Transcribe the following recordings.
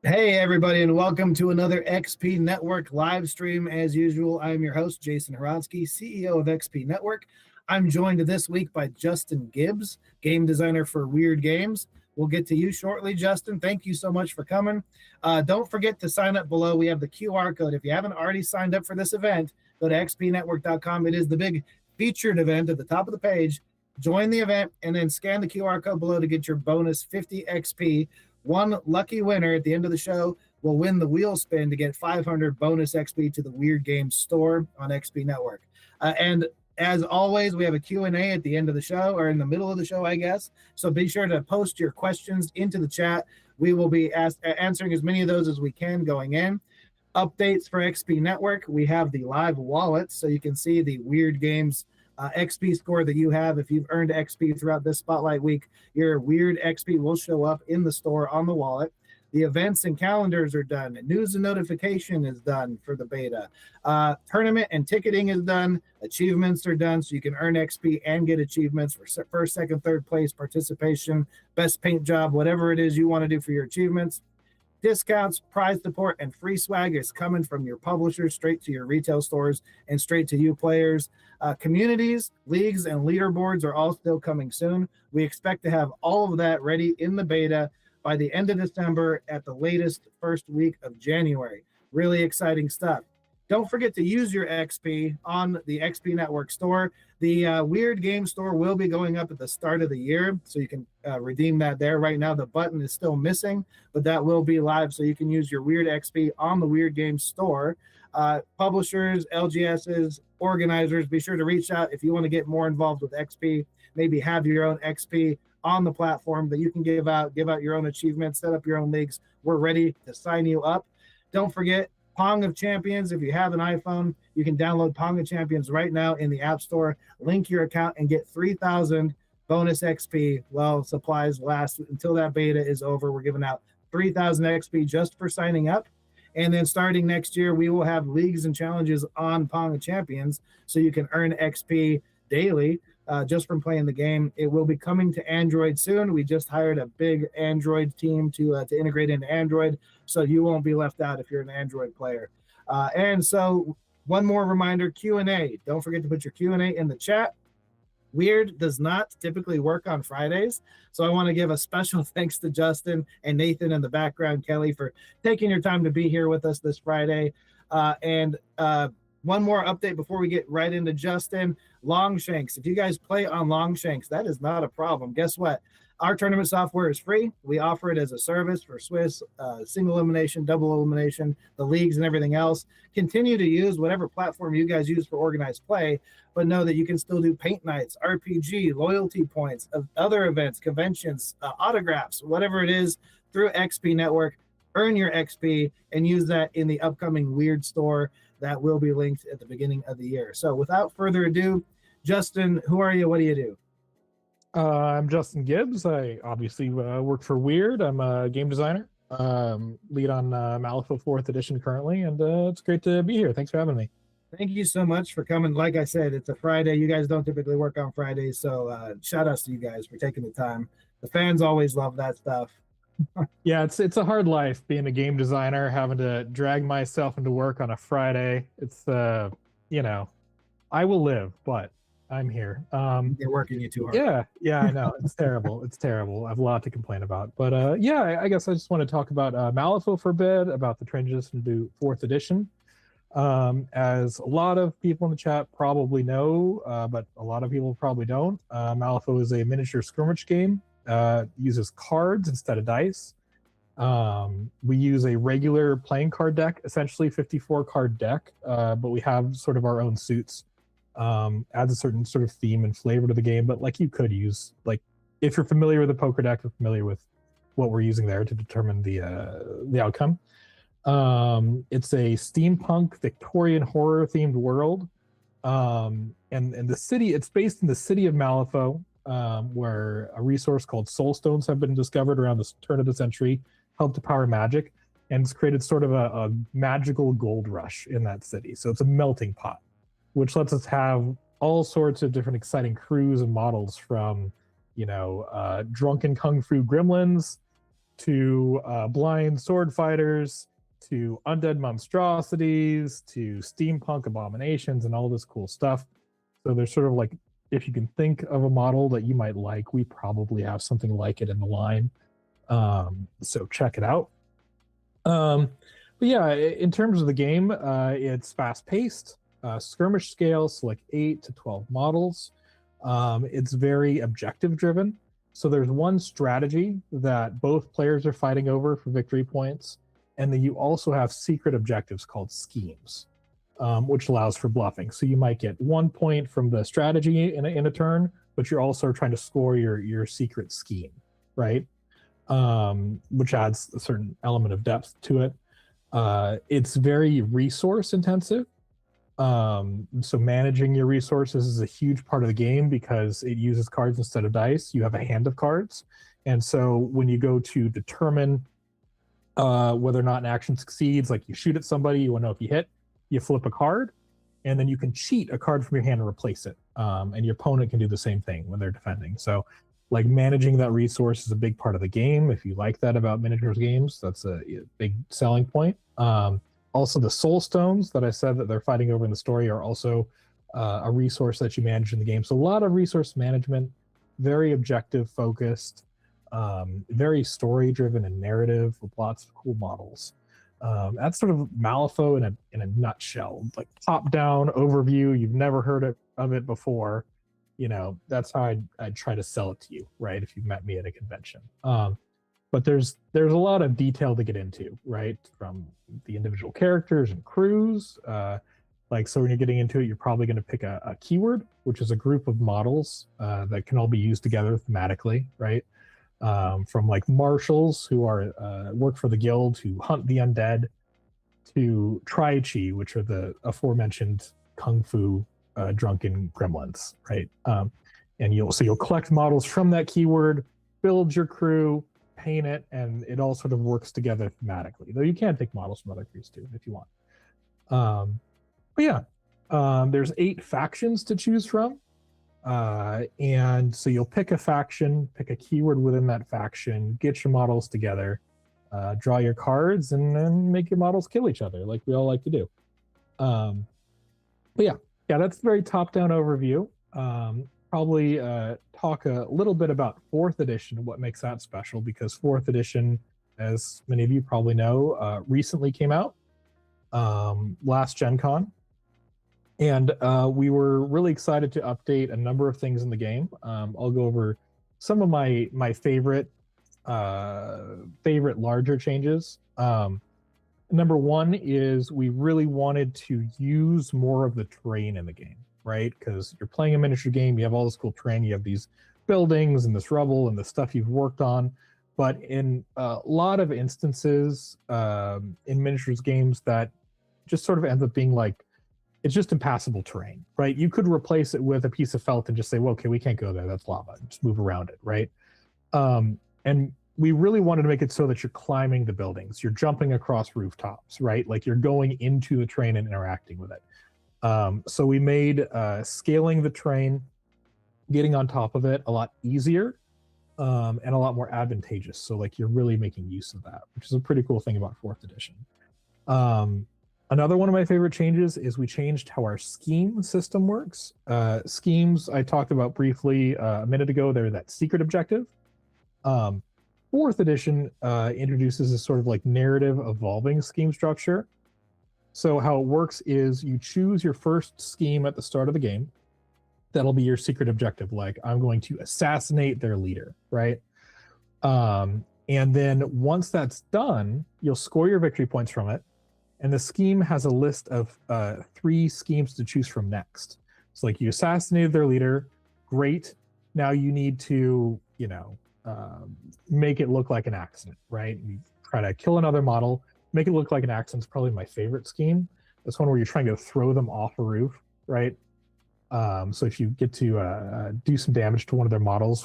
Hey, everybody, and welcome to another XP Network live stream. As usual, I'm your host, Jason Horodsky, CEO of XP Network. I'm joined this week by Justin Gibbs, game designer for Wyrd Games. We'll get to you shortly, Justin. Thank you so much for coming. Don't forget to sign up below. We have the QR code. If you haven't already signed up for this event, go to xpnetwork.com. It is the big featured event at the top of the page. Join the event and then scan the QR code below to get your bonus 50 XP. One lucky winner at the end of the show will win the wheel spin to get 500 bonus XP to the Wyrd Games store on XP Network. And as always, we have a Q&A at the end of the show, or in the middle of the show, I guess. So be sure to post your questions into the chat. We will be answering as many of those as we can going in. Updates for XP Network. We have the live wallet, so you can see the Wyrd Games XP score that you have. If you've earned XP throughout this Spotlight Week, your Wyrd XP will show up in the store on the wallet. The events and calendars are done. News and notification is done for the beta. Tournament and ticketing is done. Achievements are done, so you can earn XP and get achievements for first, second, third place participation, best paint job, whatever it is you want to do for your achievements. Discounts, prize support, and free swag is coming from your publishers straight to your retail stores and straight to you players. Communities, leagues, and leaderboards are all still coming soon. We expect to have all of that ready in the beta by the end of December, at the latest first week of January. Really exciting stuff. Don't forget to use your XP on the XP Network store. The Wyrd Game store will be going up at the start of the year, so you can redeem that there. Right now, the button is still missing, but that will be live, so you can use your Wyrd XP on the Wyrd Game store. Publishers, LGSs, organizers, be sure to reach out if you want to get more involved with XP, maybe have your own XP on the platform that you can give out your own achievements, set up your own leagues. We're ready to sign you up. Don't forget, Pong of Champions. If you have an iPhone, you can download Pong of Champions right now in the App Store. Link your account and get 3,000 bonus XP while supplies last until that beta is over. We're giving out 3,000 XP just for signing up. And then starting next year, we will have leagues and challenges on Pong of Champions, so you can earn XP daily just from playing the game. It will be coming to Android soon. We just hired a big Android team to integrate into Android, so you won't be left out if you're an Android player. And so one more reminder, Q&A. Don't forget to put your Q&A in the chat. Wyrd does not typically work on Fridays, so I want to give a special thanks to Justin and Nathan in the background, Kelly, for taking your time to be here with us this Friday. One more update before we get right into Justin. Longshanks. If you guys play on Longshanks, that is not a problem. Guess what? Our tournament software is free. We offer it as a service for Swiss, single elimination, double elimination, the leagues, and everything else. Continue to use whatever platform you guys use for organized play, but know that you can still do paint nights, RPG, loyalty points, other events, conventions, autographs, whatever it is, through XP Network. Earn your XP and use that in the upcoming Wyrd store that will be linked at the beginning of the year. So without further ado, Justin, who are you? What do you do? I'm Justin Gibbs. I obviously work for Wyrd. I'm a game designer, lead on Malifaux 4th edition currently, and it's great to be here. Thanks for having me. Thank you so much for coming. Like I said, it's a Friday. You guys don't typically work on Fridays, so shout outs to you guys for taking the time. The fans always love that stuff. Yeah, it's a hard life being a game designer, having to drag myself into work on a Friday. It's I will live, but I'm here. They're working you too hard. Yeah, I know. It's terrible. It's terrible. I have a lot to complain about. But I guess I just want to talk about Malifaux for a bit, about the transition to 4th edition. As a lot of people in the chat probably know, but a lot of people probably don't, Malifaux is a miniature skirmish game. Uses cards instead of dice. We use a regular playing card deck, essentially 54 card deck, but we have sort of our own suits. Adds a certain sort of theme and flavor to the game, but like you could use, like, if you're familiar with the poker deck, you're familiar with what we're using there to determine the outcome. It's a steampunk Victorian horror themed world, and the city, it's based in the city of Malifaux, where a resource called soul stones have been discovered around the turn of the century, helped to power magic, and it's created sort of a magical gold rush in that city. So it's a melting pot, which lets us have all sorts of different exciting crews and models, from drunken kung fu gremlins to blind sword fighters to undead monstrosities to steampunk abominations and all this cool stuff. So there's sort of like, if you can think of a model that you might like, we probably have something like it in the line. So check it out. But yeah, in terms of the game, it's fast-paced, skirmish scale, so like 8 to 12 models. It's very objective-driven. So there's one strategy that both players are fighting over for victory points, and then you also have secret objectives called schemes, which allows for bluffing. So you might get 1 point from the strategy in a turn, but you're also trying to score your secret scheme, right? Which adds a certain element of depth to it. It's very resource intensive. So managing your resources is a huge part of the game because it uses cards instead of dice. You have a hand of cards. And so when you go to determine whether or not an action succeeds, like you shoot at somebody, you want to know if you hit, you flip a card, and then you can cheat a card from your hand and replace it. And your opponent can do the same thing when they're defending. So like managing that resource is a big part of the game. If you like that about miniatures games, that's a big selling point. Also, the soul stones that I said that they're fighting over in the story are also a resource that you manage in the game. So a lot of resource management, very objective focused, very story driven and narrative with lots of cool models. That's sort of Malifaux in a nutshell, like top down overview. You've never heard of it before. You know, that's how I'd try to sell it to you, right? If you met me at a convention. But there's a lot of detail to get into, right? From the individual characters and crews. Like, so when you're getting into it, you're probably going to pick a keyword, which is a group of models that can all be used together thematically, right? From like marshals who are work for the guild who hunt the undead, to Tri-Chi, which are the aforementioned kung fu drunken gremlins, right? And you'll collect models from that keyword, build your crew, paint it, and it all sort of works together thematically. Though you can take models from other crews too if you want. But yeah, there's 8 factions to choose from. And so you'll pick a faction, pick a keyword within that faction, get your models together, draw your cards, and then make your models kill each other like we all like to do. But yeah, that's a very top-down overview. Probably talk a little bit about 4th edition, what makes that special, because 4th edition, as many of you probably know, recently came out last Gen Con. And we were really excited to update a number of things in the game. I'll go over some of my favorite larger changes. Number 1 is we really wanted to use more of the terrain in the game, right? Because you're playing a miniature game, you have all this cool terrain, you have these buildings and this rubble and the stuff you've worked on. But in a lot of instances in miniatures games, that just sort of ends up being like, it's just impassable terrain, right? You could replace it with a piece of felt and just say, well, okay, we can't go there, that's lava, just move around it, right? And we really wanted to make it so that you're climbing the buildings, you're jumping across rooftops, right? Like you're going into the terrain and interacting with it. So we made scaling the terrain, getting on top of it a lot easier and a lot more advantageous. So like you're really making use of that, which is a pretty cool thing about 4th edition. Another one of my favorite changes is we changed how our scheme system works. Schemes I talked about briefly a minute ago. They're that secret objective. 4th edition introduces a sort of like narrative evolving scheme structure. So how it works is you choose your first scheme at the start of the game. That'll be your secret objective. Like, I'm going to assassinate their leader, right? And then once that's done, you'll score your victory points from it. And the scheme has a list of 3 schemes to choose from next. So like you assassinated their leader, great. Now you need to, make it look like an accident, right? You try to kill another model, make it look like an accident is probably my favorite scheme. That's one where you're trying to throw them off a roof, right? So if you get to do some damage to one of their models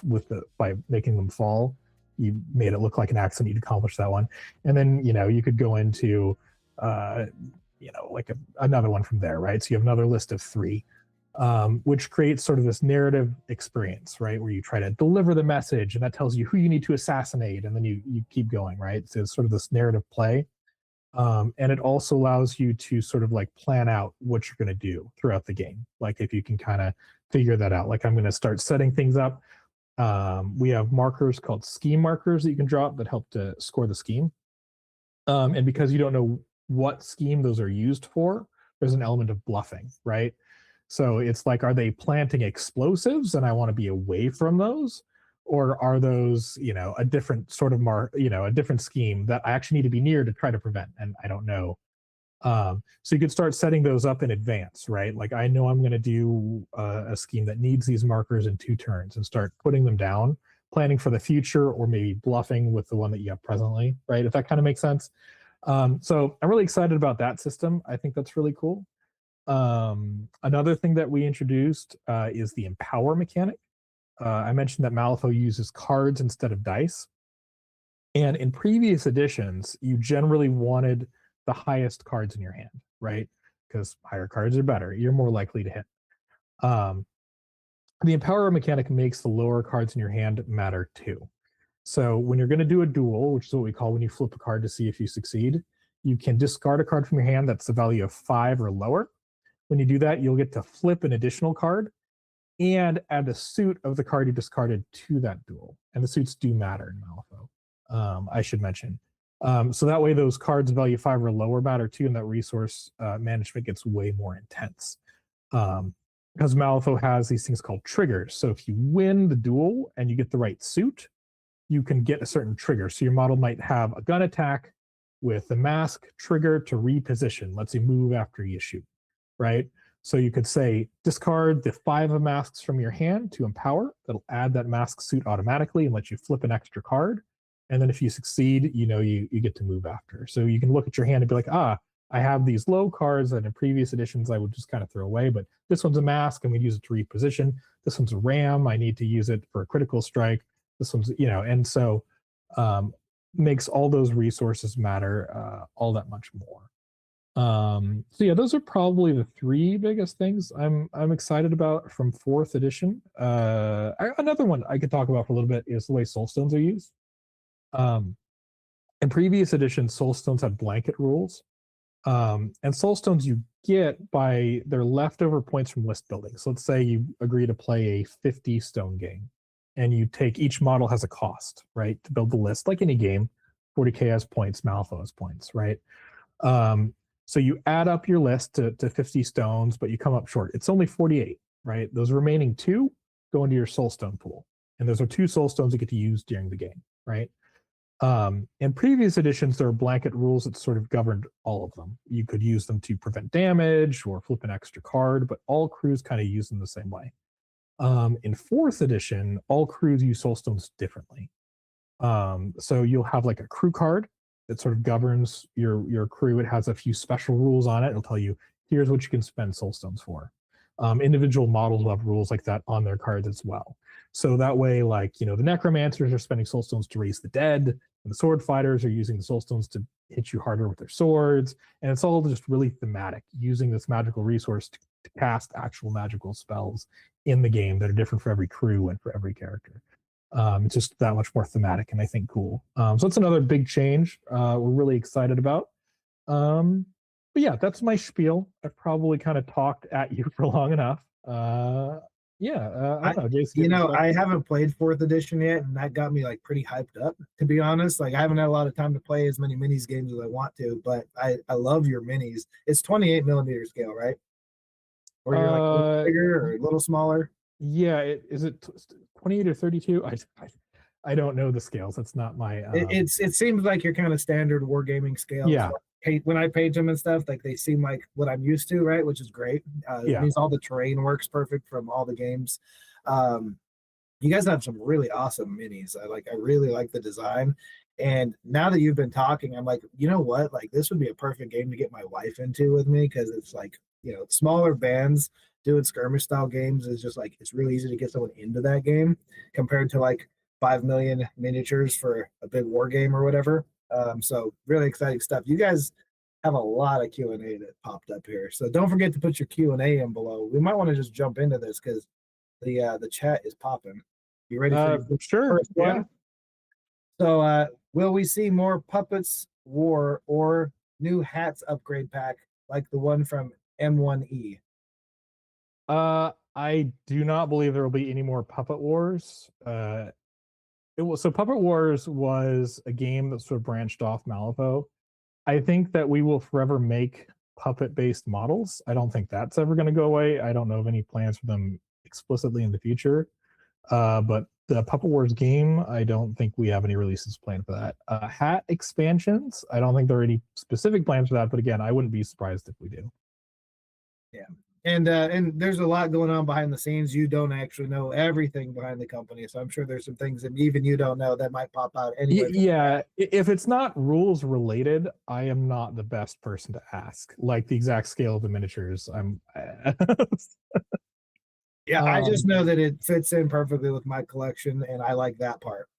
by making them fall, you made it look like an accident, you'd accomplish that one. And then, you could go into, like another one from there, right? So you have another list of 3. which creates sort of this narrative experience, right? Where you try to deliver the message and that tells you who you need to assassinate, and then you keep going, right? So it's sort of this narrative play. And it also allows you to sort of like plan out what you're going to do throughout the game. Like if you can kind of figure that out, like I'm going to start setting things up. We have markers called scheme markers that you can drop that help to score the scheme. And because you don't know what scheme those are used for, there's an element of bluffing, right? So it's like, are they planting explosives and I want to be away from those? Or are those, a different sort of a different scheme that I actually need to be near to try to prevent? And I don't know. So you could start setting those up in advance, right? Like I know I'm going to do a scheme that needs these markers in 2 turns and start putting them down, planning for the future, or maybe bluffing with the one that you have presently, right? If that kind of makes sense. So I'm really excited about that system. I think that's really cool. Another thing that we introduced is the empower mechanic. I mentioned that Malifaux uses cards instead of dice. And in previous editions, you generally wanted the highest cards in your hand, right? Because higher cards are better. You're more likely to hit. The empower mechanic makes the lower cards in your hand matter too. So when you're going to do a duel, which is what we call when you flip a card to see if you succeed, you can discard a card from your hand that's the value of 5 or lower. When you do that, you'll get to flip an additional card and add the suit of the card you discarded to that duel. And the suits do matter in Malifaux, I should mention. So that way those cards value 5 or lower matter too, and that resource management gets way more intense. Because Malifaux has these things called triggers. So if you win the duel and you get the right suit, you can get a certain trigger. So your model might have a gun attack with the mask trigger to reposition, lets you move after you shoot, right? So you could say, discard the 5 masks from your hand to empower. That'll add that mask suit automatically and let you flip an extra card. And then if you succeed, you get to move after. So you can look at your hand and be like, I have these low cards that in previous editions I would just kind of throw away, but this one's a mask and we use it to reposition. This one's a ram. I need to use it for a critical strike. This one's, and so makes all those resources matter all that much more. So yeah, those are probably the 3 biggest things I'm excited about from 4th edition. Another one I could talk about for a little bit is the way soulstones are used. In previous editions, soulstones had blanket rules, and soulstones you get by their leftover points from list building. So let's say you agree to play a 50 stone game, and you take each model has a cost, right, to build the list, like any game. 40k has points, Malifaux has points, right? So you add up your list to 50 stones, but you come up short. It's only 48, right? Those remaining 2 go into your soulstone pool. And those are 2 soulstones you get to use during the game, right? In previous editions, there are blanket rules that sort of governed all of them. You could use them to prevent damage or flip an extra card, but all crews kind of use them the same way. In 4th edition, all crews use soulstones differently. So you'll have like a crew card that sort of governs your crew. It has a few special rules on it. It'll tell you, here's what you can spend soulstones for. Individual models will have rules like that on their cards as well. So that way, like, the necromancers are spending soulstones to raise the dead, and the sword fighters are using the soulstones to hit you harder with their swords. And it's all just really thematic, using this magical resource to cast actual magical spells in the game that are different for every crew and for every character. It's just that much more thematic and I think cool. So that's another big change we're really excited about. But yeah, that's my spiel. I've probably kind of talked at you for long enough. I don't know, Jason. I haven't played 4th edition yet, and that got me like pretty hyped up, to be honest. Like I haven't had a lot of time to play as many minis games as I want to, but I love your minis. It's 28 millimeter scale, right? Or you're like a little bigger or a little smaller? Yeah, is it 28 or 32? I don't know the scales. That's not my. It seems like your kind of standard wargaming scale. Yeah. When I page them and stuff, like they seem like what I'm used to, right? Which is great. It means all the terrain works perfect from all the games. You guys have some really awesome minis. I really like the design. And now that you've been talking, I'm like, you know what? Like this would be a perfect game to get my wife into with me, because it's like, smaller bands doing skirmish style games is just like, it's really easy to get someone into that game compared to like 5 million miniatures for a big war game or whatever. So really exciting stuff. You guys have a lot of Q&A that popped up here. So don't forget to put your Q&A in below. We might want to just jump into this because the chat is popping. You ready for the Sure. first one? Yeah. So will we see more Puppets War or new hats upgrade pack like the one from M1E? I do not believe there will be any more Puppet Wars. So Puppet Wars was a game that sort of branched off Malifaux. I think that we will forever make puppet-based models. I don't think that's ever going to go away. I don't know of any plans for them explicitly in the future. But the Puppet Wars game, I don't think we have any releases planned for that. Hat expansions, I don't think there are any specific plans for that. But again, I wouldn't be surprised if we do. Yeah. And there's a lot going on behind the scenes. You don't actually know everything behind the company, so I'm sure there's some things that even you don't know that might pop out anyway. Yeah, if it's not rules related, I am not the best person to ask. Like the exact scale of the miniatures, I'm. Yeah, I just know that it fits in perfectly with my collection, and I like that part.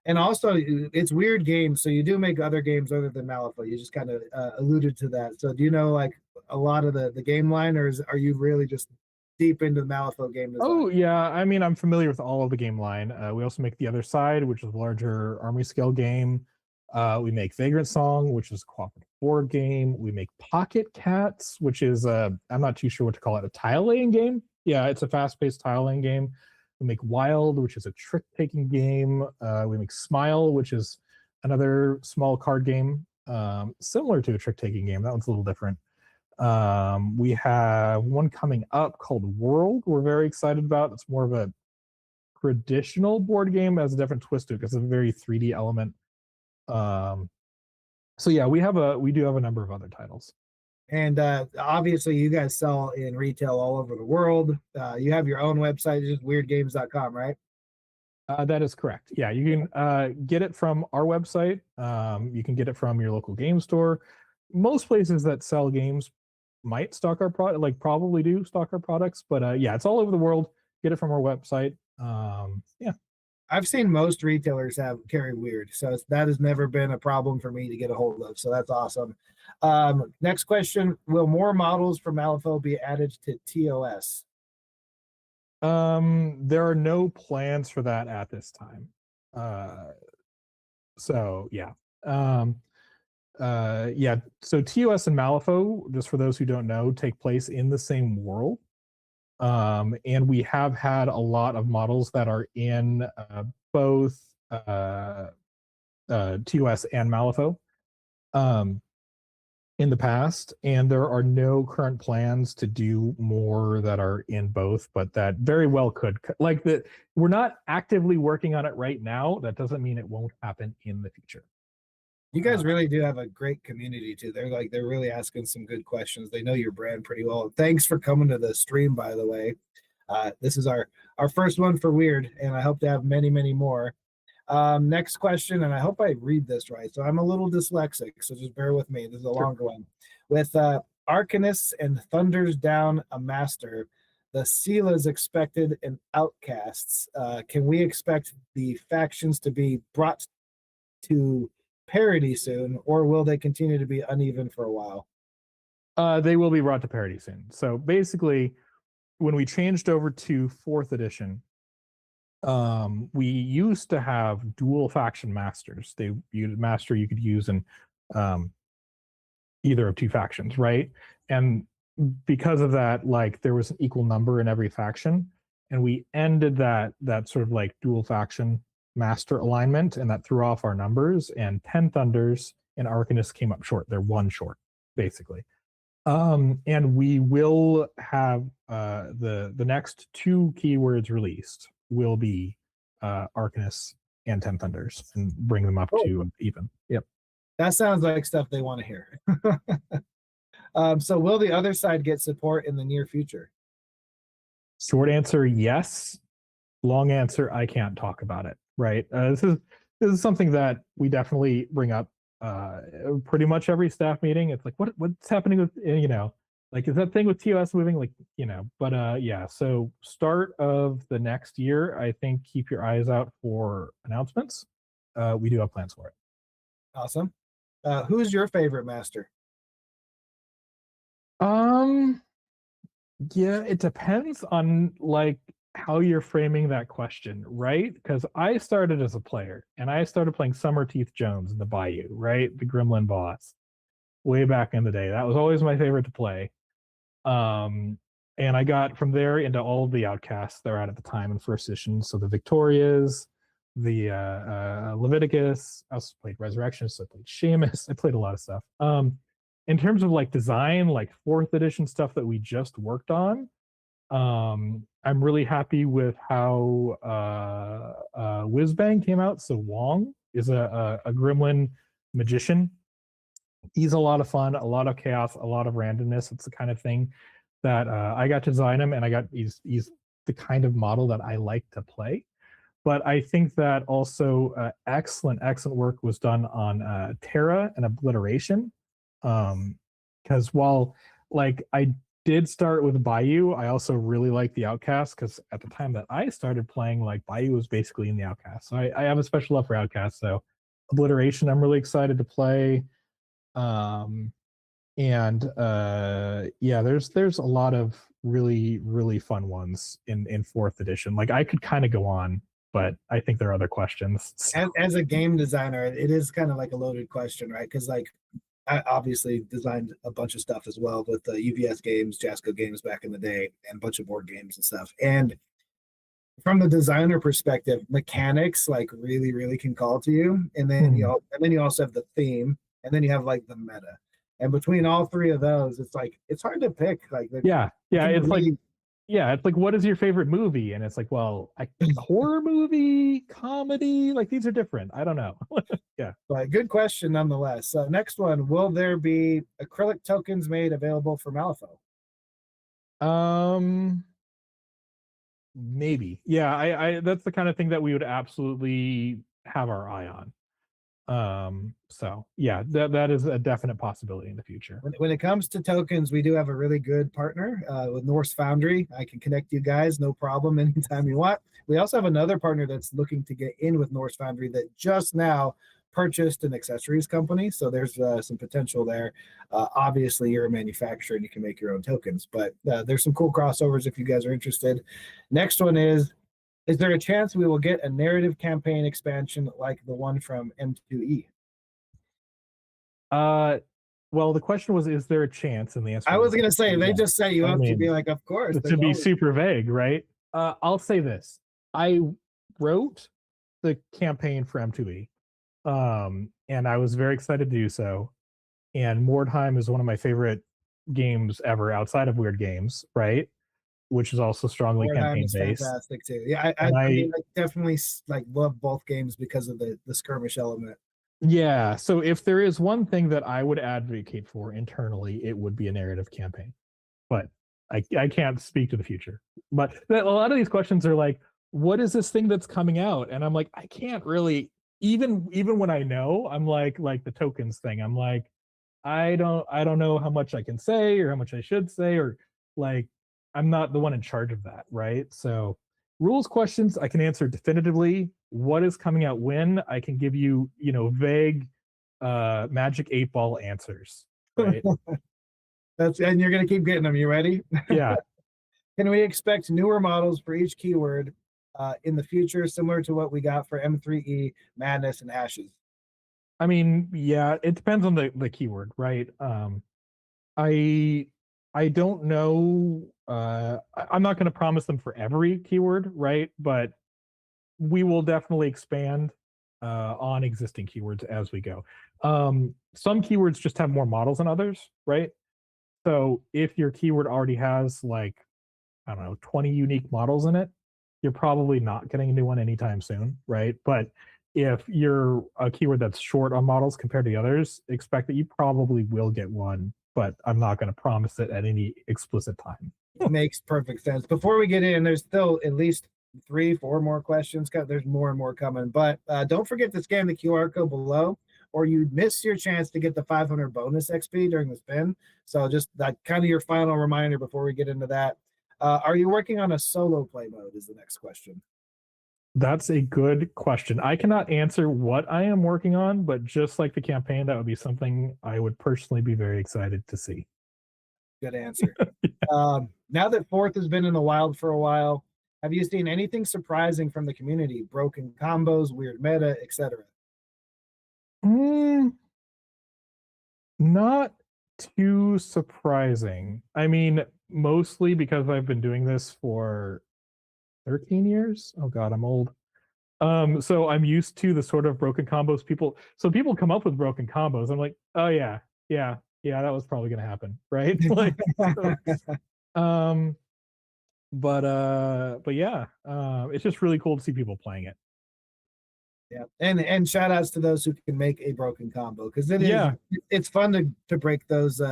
And also, it's Wyrd games, so you do make other games other than Malifaux. You just kind of alluded to that. So do you know like a lot of the game line, or are you really just deep into the Malifaux game design? Oh yeah, I mean I'm familiar with all of the game line. We also make The Other Side, which is a larger army scale game. We make Vagrant Song, which is a cooperative board game. We make Pocket Cats, which is I'm not too sure what to call it, a tile laying game. Yeah, it's a fast-paced tile laying game. We make Wild, which is a trick-taking game. We make Smile, which is another small card game, similar to a trick-taking game. That one's a little different. We have one coming up called World. We're very excited about. It's more of a traditional board game, has a different twist to it because it's a very 3D element. So yeah, we do have a number of other titles. And obviously, you guys sell in retail all over the world. You have your own website, just wyrdgames.com, right? That is correct. Yeah, you can get it from our website. You can get it from your local game store. Most places that sell games might stock our product, like probably do stock our products. But yeah, it's all over the world. Get it from our website. Yeah. I've seen most retailers carry Wyrd, so that has never been a problem for me to get a hold of. So that's awesome. Next question: will more models from Malifaux be added to TOS? There are no plans for that at this time. So yeah. Yeah. So TOS and Malifaux, just for those who don't know, take place in the same world. And we have had a lot of models that are in both TOS and Malifaux in the past, and there are no current plans to do more that are in both, but that very well could. Like that, we're not actively working on it right now. That doesn't mean it won't happen in the future. You guys really do have a great community too. They're really asking some good questions. They know your brand pretty well. Thanks for coming to the stream, by the way. This is our first one for Wyrd, and I hope to have many, many more. Next question, and I hope I read this right. So I'm a little dyslexic, so just bear with me. This is a longer one. With Arcanists and Thunders Down a Master, the Seelas expected and Outcasts. Can we expect the factions to be brought to parity soon, or will they continue to be uneven for a while? They will be brought to parity soon. So basically, when we changed over to 4th edition, we used to have dual faction masters. Master you could use in either of two factions, right? And because of that, like there was an equal number in every faction, and we ended that sort of like dual faction master alignment, and that threw off our numbers. And 10 Thunders and Arcanists came up short. They're one short, basically. And we will have the next 2 keywords released will be Arcanists and 10 Thunders, and bring them up to even. Yep. That sounds like stuff they want to hear. So will the other side get support in the near future? Short answer, yes. Long answer, I can't talk about it. Right. This is something that we definitely bring up pretty much every staff meeting. It's like, what's happening with, like, is that thing with TOS moving? Like, but yeah. So start of the next year, I think keep your eyes out for announcements. We do have plans for it. Awesome. Who's your favorite master? Um, yeah, it depends on like how you're framing that question, right? Because I started as a player and I started playing Summerteeth Jones in the Bayou, right? The Gremlin boss, way back in the day. That was always my favorite to play. Um, and I got from there into all of the outcasts that were out at the time in first edition. So the Victorias, the Leviticus. I also played Resurrection, so I played Seamus. I played a lot of stuff. In terms of like design, like fourth edition stuff that we just worked on, I'm really happy with how Whizbang came out. So Wong is a gremlin magician. He's a lot of fun, a lot of chaos, a lot of randomness. It's the kind of thing that I got to design him, and he's the kind of model that I like to play. But I think that also excellent work was done on Terra and Obliteration. Because while like I did start with Bayou, I also really like the Outcast because at the time that I started playing, like Bayou was basically in the Outcast. So I have a special love for Outcast. So Obliteration, I'm really excited to play. Um, and yeah, there's a lot of really fun ones in fourth edition. Like I could kind of go on, but I think there are other questions. As a game designer, it is kind of like a loaded question, right? Because like I obviously designed a bunch of stuff as well with the UVS games, Jasco games back in the day, and a bunch of board games and stuff. And from the designer perspective, mechanics like really can call to you, and then you also have the theme, and then you have like the meta. And between all three of those, it's like it's hard to pick. Like yeah, it's like it's like what is your favorite movie? And it's like, well, horror movie, comedy, like these are different. I don't know. Yeah. But good question nonetheless. So next one, will there be acrylic tokens made available for Malifaux? Maybe. Yeah, I that's the kind of thing that we would absolutely have our eye on. So yeah, that is a definite possibility in the future. When it comes to tokens, we do have a really good partner with Norse Foundry. I can connect you guys, no problem, anytime you want. We also have another partner that's looking to get in with Norse Foundry that just now purchased an accessories company. So there's some potential there. Obviously, you're a manufacturer and you can make your own tokens, but there's some cool crossovers if you guys are interested. Next one is there a chance we will get a narrative campaign expansion like the one from M2E? Well, the question was, is there a chance? And the answer I was going to say, they just set you up to be like, of course. To be super vague, right? I'll say this. I wrote the campaign for M2E, and I was very excited to do so. And Mordheim is one of my favorite games ever outside of Wyrd games, right? Which is also strongly campaign based. Fantastic too. Yeah, I mean, like, definitely like love both games because of the skirmish element. Yeah, so if there is one thing that I would advocate for internally, it would be a narrative campaign. But I can't speak to the future. But a lot of these questions are like, what is this thing that's coming out? And I'm like, I can't really, even when I know, I'm like the tokens thing. I'm like, I don't know how much I can say or how much I should say, or like I'm not the one in charge of that, right? So rules questions I can answer definitively. What is coming out when? I can give you, vague magic 8-ball answers, right? And you're gonna keep getting them. You ready? Yeah. Can we expect newer models for each keyword in the future, similar to what we got for M3E, Madness, and Ashes? I mean, yeah, it depends on the keyword, right? I don't know. I'm not going to promise them for every keyword, right? But we will definitely expand on existing keywords as we go. Some keywords just have more models than others, right? So if your keyword already has like, I don't know, 20 unique models in it, you're probably not getting a new one anytime soon, right? But if you're a keyword that's short on models compared to the others, expect that you probably will get one, but I'm not going to promise it at any explicit time. It makes perfect sense. Before we get in, there's still at least 3-4 more questions. There's more and more coming, but don't forget to scan the QR code below, or you miss your chance to get the 500 bonus XP during the spin. So just that kind of your final reminder before we get into that. Are you working on a solo play mode is the next question. That's a good question. I cannot answer what I am working on, but just like the campaign, that would be something I would personally be very excited to see. Good answer. Now that Fourth has been in the wild for a while, have you seen anything surprising from the community? Broken combos, weird meta, etc. Mm, not too surprising. I mean, mostly because I've been doing this for 13 years. Oh God, I'm old. So I'm used to the sort of broken combos people come up with broken combos. I'm like, oh yeah, that was probably gonna happen, right? Like, so, um, but yeah, it's just really cool to see people playing it. Yeah, and shout outs to those who can make a broken combo because Yeah. it's fun to break those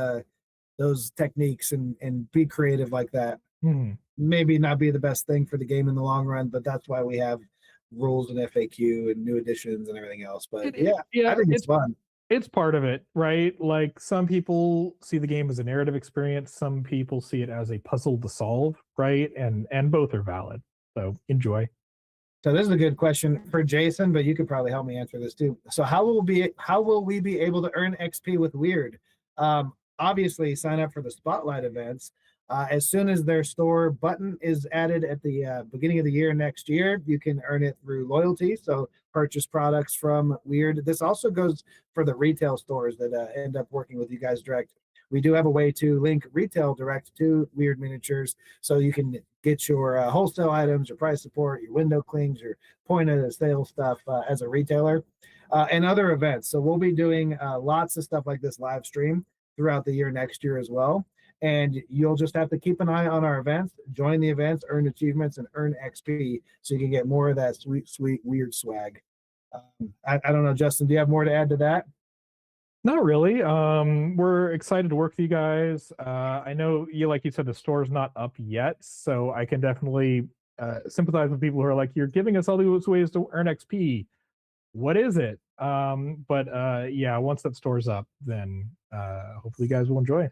techniques and be creative like that. Mhm. Maybe not be the best thing for the game in the long run, but that's why we have rules and FAQ and new editions and everything else. But yeah, I Yeah, think it's fun. it's part of it, right? Like some people see the game as a narrative experience, some people see it as a puzzle to solve, right? And both are valid. So enjoy. So this is a good question for Jason, but you could probably help me answer this too. So how will we be able to earn XP with Wyrd? Obviously, sign up for the spotlight events. As soon as their store button is added at the beginning of the year next year, you can earn it through loyalty. So purchase products from Wyrd. This also goes for the retail stores that end up working with you guys direct. We do have a way to link retail direct to Wyrd Miniatures, so you can get your wholesale items, your price support, your window clings, your point of sale stuff as a retailer, and other events. So we'll be doing lots of stuff like this live stream throughout the year next year as well. And you'll just have to keep an eye on our events, join the events, earn achievements, and earn XP so you can get more of that sweet, sweet, Wyrd swag. I don't know, Justin, do you have more to add to that? Not really. We're excited to work with you guys. I know you, like you said, the store's not up yet, so I can definitely sympathize with people who are like, "You're giving us all these ways to earn XP. What is it?" But yeah, once that store's up, then hopefully you guys will enjoy.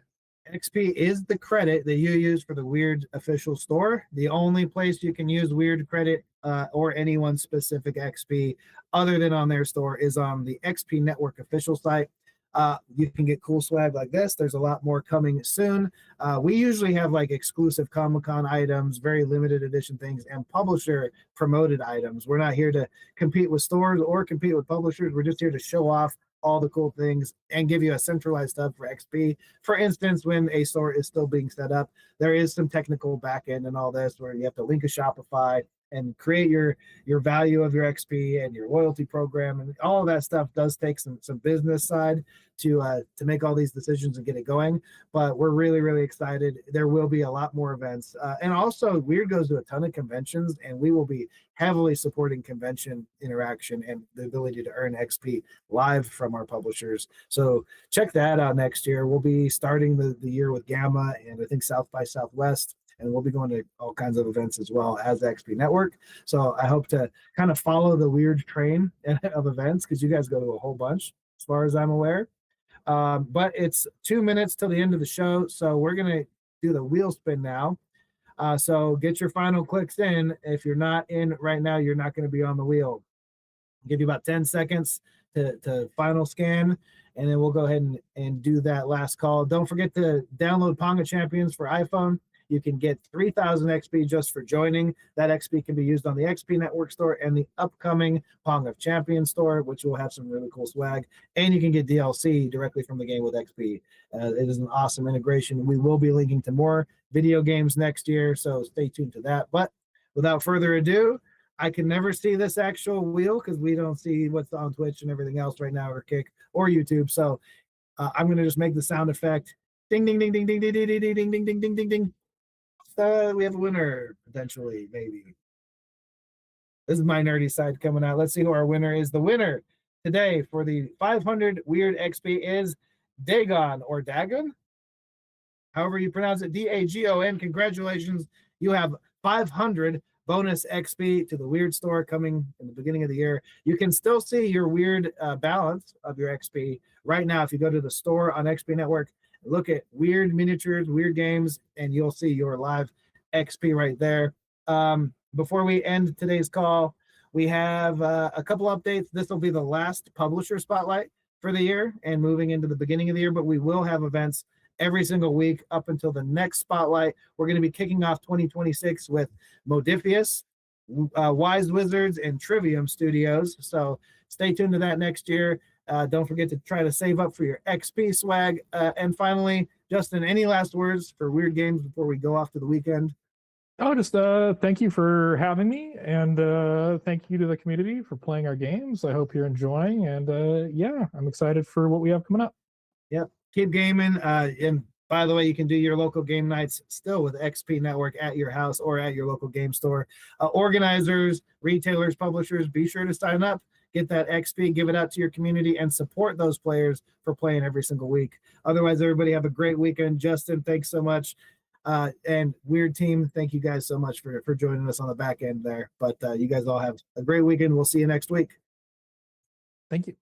XP is the credit that you use for the Wyrd official store. The only place you can use Wyrd credit or anyone's specific XP other than on their store is on the XP Network official site. You can get cool swag like this. There's a lot more coming soon. We usually have like exclusive Comic-Con items, very limited edition things, and publisher promoted items. We're not here to compete with stores or compete with publishers. We're just here to show off all the cool things and give you a centralized hub for XP. For instance, when a store is still being set up, there is some technical backend and all this where you have to link a Shopify and create your value of your XP and your loyalty program, and all of that stuff does take some business side to make all these decisions and get it going. But we're really excited. There will be a lot more events, and also Wyrd goes to a ton of conventions, and we will be heavily supporting convention interaction and the ability to earn XP live from our publishers. So check that out next year. We'll be starting the year with Gamma and I think South by Southwest, and we'll be going to all kinds of events as well as XP Network. So I hope to kind of follow the Wyrd train of events because you guys go to a whole bunch, as far as I'm aware. But it's 2 minutes till the end of the show, so we're gonna do the wheel spin now. So get your final clicks in. If you're not in right now, you're not going to be on the wheel. I'll give you about 10 seconds to final scan, and then we'll go ahead and do that last call. Don't forget to download Ponga Champions for iPhone. You can get 3,000 XP just for joining. That XP can be used on the XP Network store and the upcoming Ponga Champions store, which will have some really cool swag. And you can get DLC directly from the game with XP. It is an awesome integration. We will be linking to more video games next year, so stay tuned to that. But without further ado, I can never see this actual wheel because we don't see what's on Twitch and everything else right now, or Kick or YouTube. So I'm going to just make the sound effect. Ding, ding, ding, ding, ding, ding, ding, ding, ding, ding, ding, ding, ding, ding. We have a winner, potentially, maybe. This is my nerdy side coming out. Let's see who our winner is. The winner today for the 500 Wyrd XP is Dagon, or Dagon, however you pronounce it, Dagon. Congratulations. You have 500 bonus XP to the Wyrd store coming in the beginning of the year. You can still see your Wyrd balance of your XP right now if you go to the store on XP Network. Look at Wyrd Miniatures, Wyrd Games, and you'll see your live XP right there. Before we end today's call, We have a couple updates. This will be the last publisher spotlight for the year and moving into the beginning of the year, but we will have events every single week up until the next spotlight. We're going to be kicking off 2026 with Modifius, Wise Wizards, and Trivium Studios. So stay tuned to that next year. Don't forget to try to save up for your XP swag. And finally, Justin, any last words for Wyrd Games before we go off to the weekend? Oh, just thank you for having me, and thank you to the community for playing our games. I hope you're enjoying, and yeah, I'm excited for what we have coming up. Yep. Keep gaming. And by the way, you can do your local game nights still with XP Network at your house or at your local game store. Organizers, retailers, publishers, be sure to sign up, get that XP, give it out to your community, and support those players for playing every single week. Otherwise, everybody have a great weekend. Justin, thanks so much. And Wyrd team, thank you guys so much for joining us on the back end there. But you guys all have a great weekend. We'll see you next week. Thank you.